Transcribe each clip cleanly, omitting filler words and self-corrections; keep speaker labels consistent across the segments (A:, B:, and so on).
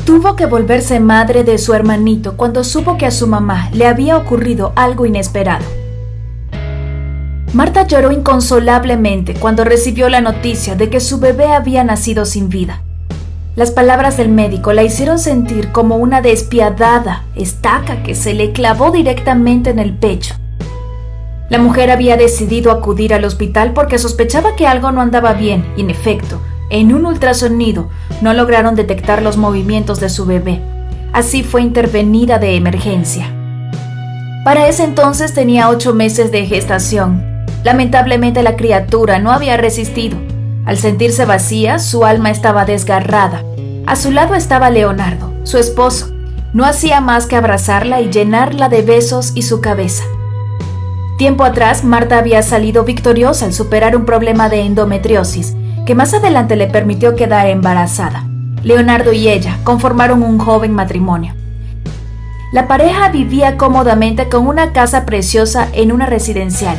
A: Tuvo que volverse madre de su hermanito cuando supo que a su mamá le había ocurrido algo inesperado. Marta lloró inconsolablemente cuando recibió la noticia de que su bebé había nacido sin vida. Las palabras del médico la hicieron sentir como una despiadada estaca que se le clavó directamente en el pecho. La mujer había decidido acudir al hospital porque sospechaba que algo no andaba bien y, en efecto, en un ultrasonido no lograron detectar los movimientos de su bebé. Así fue intervenida de emergencia. Para ese entonces tenía 8 meses de gestación. Lamentablemente la criatura no había resistido. Al sentirse vacía, su alma estaba desgarrada. A su lado estaba Leonardo, su esposo. No hacía más que abrazarla y llenarla de besos y su cabeza. Tiempo atrás, Marta había salido victoriosa al superar un problema de endometriosis, que más adelante le permitió quedar embarazada. Leonardo y ella conformaron un joven matrimonio. La pareja vivía cómodamente con una casa preciosa en una residencial.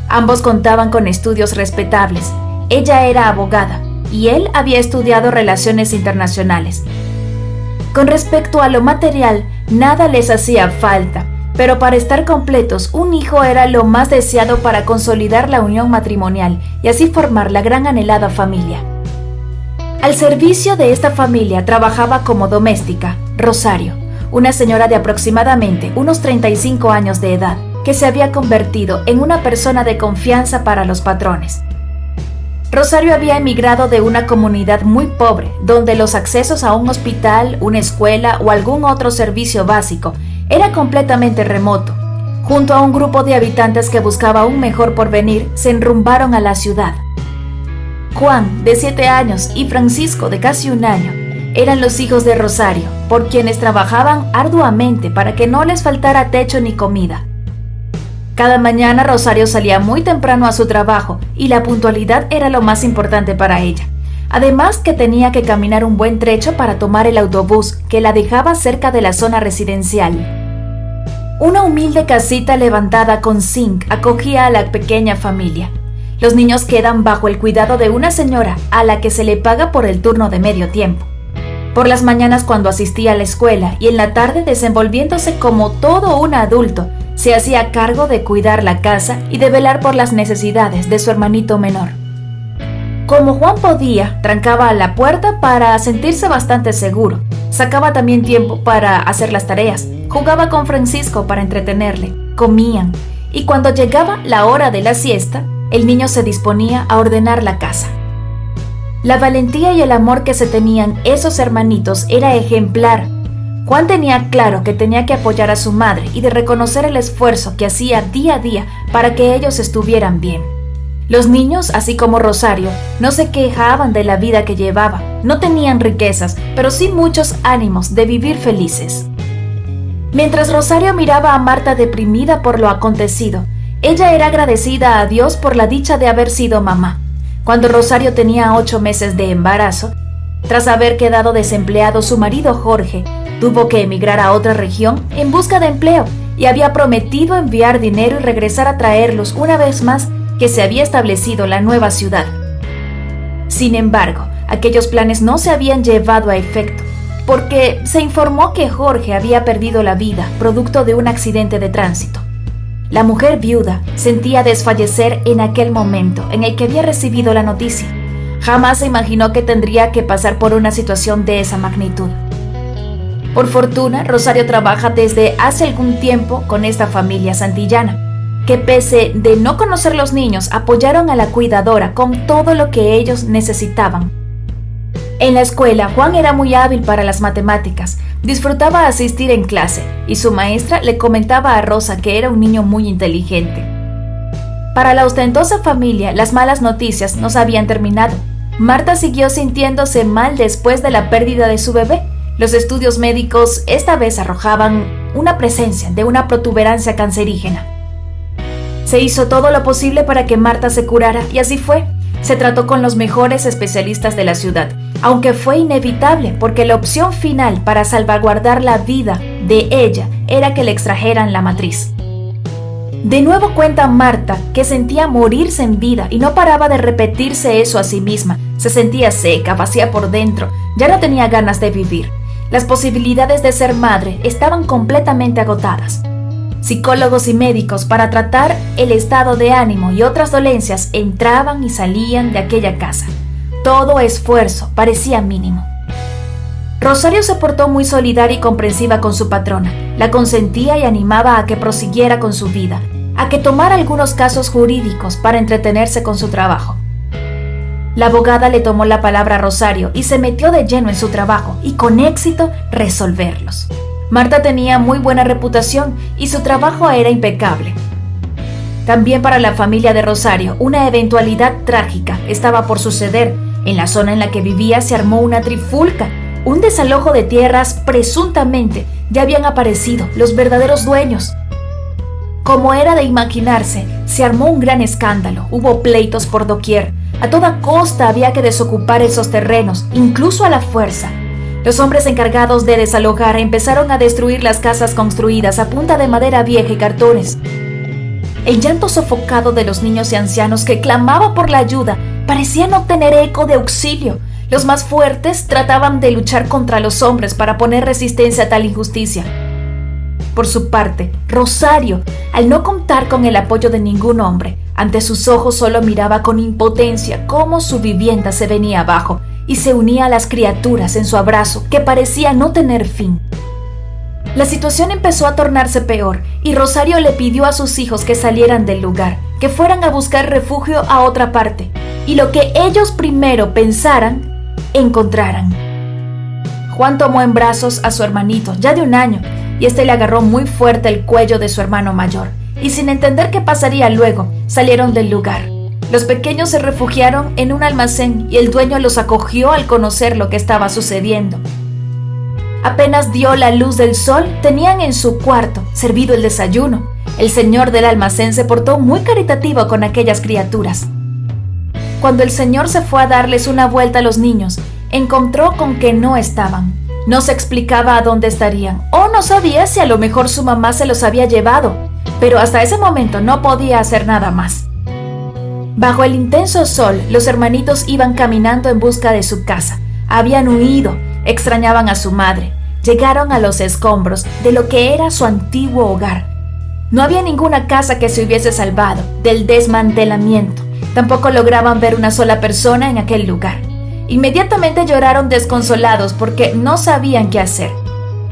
A: Ambos contaban con estudios respetables. Ella era abogada y él había estudiado relaciones internacionales. Con respecto a lo material, nada les hacía falta, pero para estar completos, un hijo era lo más deseado para consolidar la unión matrimonial y así formar la gran anhelada familia. Al servicio de esta familia trabajaba como doméstica Rosario, una señora de aproximadamente unos 35 años de edad, que se había convertido en una persona de confianza para los patrones. Rosario había emigrado de una comunidad muy pobre, donde los accesos a un hospital, una escuela o algún otro servicio básico era completamente remoto. Junto a un grupo de habitantes que buscaba un mejor porvenir, se enrumbaron a la ciudad. Juan, de 7 años, y Francisco, de casi 1 año, eran los hijos de Rosario, por quienes trabajaban arduamente para que no les faltara techo ni comida. Cada mañana Rosario salía muy temprano a su trabajo y la puntualidad era lo más importante para ella. Además que tenía que caminar un buen trecho para tomar el autobús que la dejaba cerca de la zona residencial. Una humilde casita levantada con zinc acogía a la pequeña familia. Los niños quedan bajo el cuidado de una señora a la que se le paga por el turno de medio tiempo. Por las mañanas cuando asistía a la escuela y en la tarde desenvolviéndose como todo un adulto, se hacía cargo de cuidar la casa y de velar por las necesidades de su hermanito menor. Como Juan podía, trancaba la puerta para sentirse bastante seguro. Sacaba también tiempo para hacer las tareas. Jugaba con Francisco para entretenerle. Comían. Y cuando llegaba la hora de la siesta, el niño se disponía a ordenar la casa. La valentía y el amor que se tenían esos hermanitos era ejemplar. Juan tenía claro que tenía que apoyar a su madre y de reconocer el esfuerzo que hacía día a día para que ellos estuvieran bien. Los niños, así como Rosario, no se quejaban de la vida que llevaba. No tenían riquezas, pero sí muchos ánimos de vivir felices. Mientras Rosario miraba a Marta deprimida por lo acontecido, ella era agradecida a Dios por la dicha de haber sido mamá. Cuando Rosario tenía 8 meses de embarazo, tras haber quedado desempleado su marido Jorge, tuvo que emigrar a otra región en busca de empleo y había prometido enviar dinero y regresar a traerlos una vez más que se había establecido la nueva ciudad. Sin embargo, aquellos planes no se habían llevado a efecto, porque se informó que Jorge había perdido la vida producto de un accidente de tránsito. La mujer viuda sentía desfallecer en aquel momento en el que había recibido la noticia. Jamás se imaginó que tendría que pasar por una situación de esa magnitud. Por fortuna, Rosario trabaja desde hace algún tiempo con esta familia santillana, que pese de no conocer los niños, apoyaron a la cuidadora con todo lo que ellos necesitaban. En la escuela, Juan era muy hábil para las matemáticas, disfrutaba asistir en clase y su maestra le comentaba a Rosa que era un niño muy inteligente. Para la ostentosa familia, las malas noticias no se habían terminado. Marta siguió sintiéndose mal después de la pérdida de su bebé. Los estudios médicos esta vez arrojaban una presencia de una protuberancia cancerígena. Se hizo todo lo posible para que Marta se curara y así fue. Se trató con los mejores especialistas de la ciudad, aunque fue inevitable porque la opción final para salvaguardar la vida de ella era que le extrajeran la matriz. De nuevo cuenta Marta que sentía morirse en vida y no paraba de repetirse eso a sí misma. Se sentía seca, vacía por dentro, ya no tenía ganas de vivir. Las posibilidades de ser madre estaban completamente agotadas. Psicólogos y médicos para tratar el estado de ánimo y otras dolencias entraban y salían de aquella casa. Todo esfuerzo parecía mínimo. Rosario se portó muy solidaria y comprensiva con su patrona. La consentía y animaba a que prosiguiera con su vida, a que tomara algunos casos jurídicos para entretenerse con su trabajo. La abogada le tomó la palabra a Rosario y se metió de lleno en su trabajo y con éxito resolverlos. Marta tenía muy buena reputación y su trabajo era impecable. También para la familia de Rosario, una eventualidad trágica estaba por suceder. En la zona en la que vivía se armó una trifulca. Un desalojo de tierras, presuntamente, ya habían aparecido los verdaderos dueños. Como era de imaginarse, se armó un gran escándalo, hubo pleitos por doquier. A toda costa había que desocupar esos terrenos, incluso a la fuerza. Los hombres encargados de desalojar empezaron a destruir las casas construidas a punta de madera vieja y cartones. El llanto sofocado de los niños y ancianos que clamaban por la ayuda parecía no tener eco de auxilio. Los más fuertes trataban de luchar contra los hombres para poner resistencia a tal injusticia. Por su parte, Rosario, al no contar con el apoyo de ningún hombre, ante sus ojos solo miraba con impotencia cómo su vivienda se venía abajo y se unía a las criaturas en su abrazo que parecía no tener fin. La situación empezó a tornarse peor y Rosario le pidió a sus hijos que salieran del lugar, que fueran a buscar refugio a otra parte y lo que ellos primero pensaran, encontraran. Juan tomó en brazos a su hermanito, ya de 1 año, y este le agarró muy fuerte el cuello de su hermano mayor, y sin entender qué pasaría luego, salieron del lugar. Los pequeños se refugiaron en un almacén y el dueño los acogió al conocer lo que estaba sucediendo. Apenas dio la luz del sol, tenían en su cuarto servido el desayuno. El señor del almacén se portó muy caritativo con aquellas criaturas. Cuando el señor se fue a darles una vuelta a los niños, encontró con que no estaban. No se explicaba a dónde estarían, o no sabía si a lo mejor su mamá se los había llevado, pero hasta ese momento no podía hacer nada más. Bajo el intenso sol, los hermanitos iban caminando en busca de su casa. Habían huido, extrañaban a su madre. Llegaron a los escombros de lo que era su antiguo hogar. No había ninguna casa que se hubiese salvado del desmantelamiento. Tampoco lograban ver una sola persona en aquel lugar. Inmediatamente lloraron desconsolados porque no sabían qué hacer.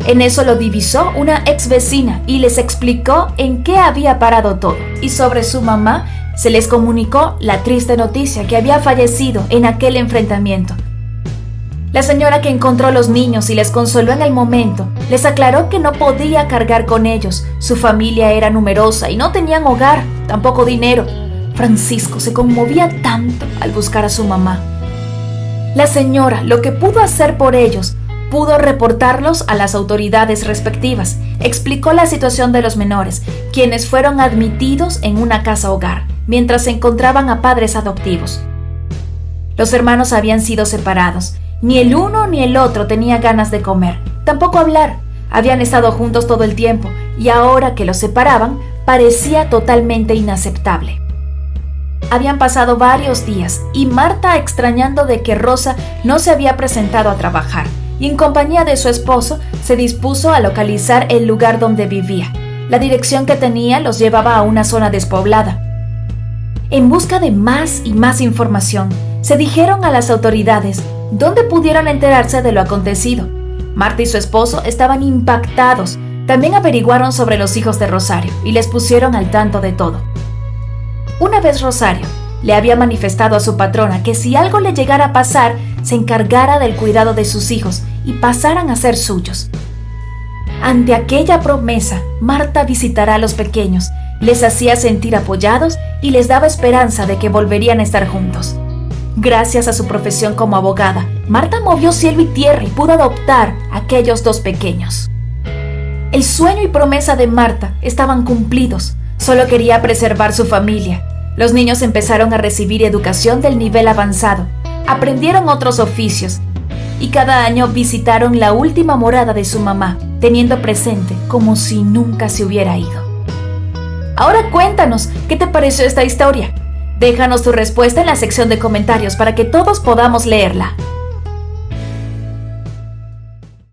A: En eso lo divisó una ex vecina y les explicó en qué había parado todo. Y sobre su mamá se les comunicó la triste noticia que había fallecido en aquel enfrentamiento. La señora que encontró los niños y les consoló en el momento, les aclaró que no podía cargar con ellos. Su familia era numerosa y no tenían hogar, tampoco dinero. Francisco se conmovía tanto al buscar a su mamá. La señora, lo que pudo hacer por ellos, pudo reportarlos a las autoridades respectivas. Explicó la situación de los menores, quienes fueron admitidos en una casa hogar, mientras se encontraban a padres adoptivos. Los hermanos habían sido separados. Ni el uno ni el otro tenía ganas de comer, tampoco hablar. Habían estado juntos todo el tiempo y ahora que los separaban, parecía totalmente inaceptable. Habían pasado varios días y Marta, extrañando de que Rosa no se había presentado a trabajar y en compañía de su esposo, se dispuso a localizar el lugar donde vivía. La dirección que tenía los llevaba a una zona despoblada. En busca de más y más información, se dijeron a las autoridades, donde pudieron enterarse de lo acontecido. Marta y su esposo estaban impactados. También averiguaron sobre los hijos de Rosario y les pusieron al tanto de todo. Una vez Rosario le había manifestado a su patrona que si algo le llegara a pasar, se encargara del cuidado de sus hijos y pasaran a ser suyos. Ante aquella promesa, Marta visitará a los pequeños, les hacía sentir apoyados y les daba esperanza de que volverían a estar juntos. Gracias a su profesión como abogada, Marta movió cielo y tierra y pudo adoptar a aquellos 2 pequeños. El sueño y promesa de Marta estaban cumplidos, solo quería preservar su familia. Los niños empezaron a recibir educación del nivel avanzado, aprendieron otros oficios y cada año visitaron la última morada de su mamá, teniendo presente como si nunca se hubiera ido. Ahora cuéntanos, ¿qué te pareció esta historia? Déjanos tu respuesta en la sección de comentarios para que todos podamos leerla.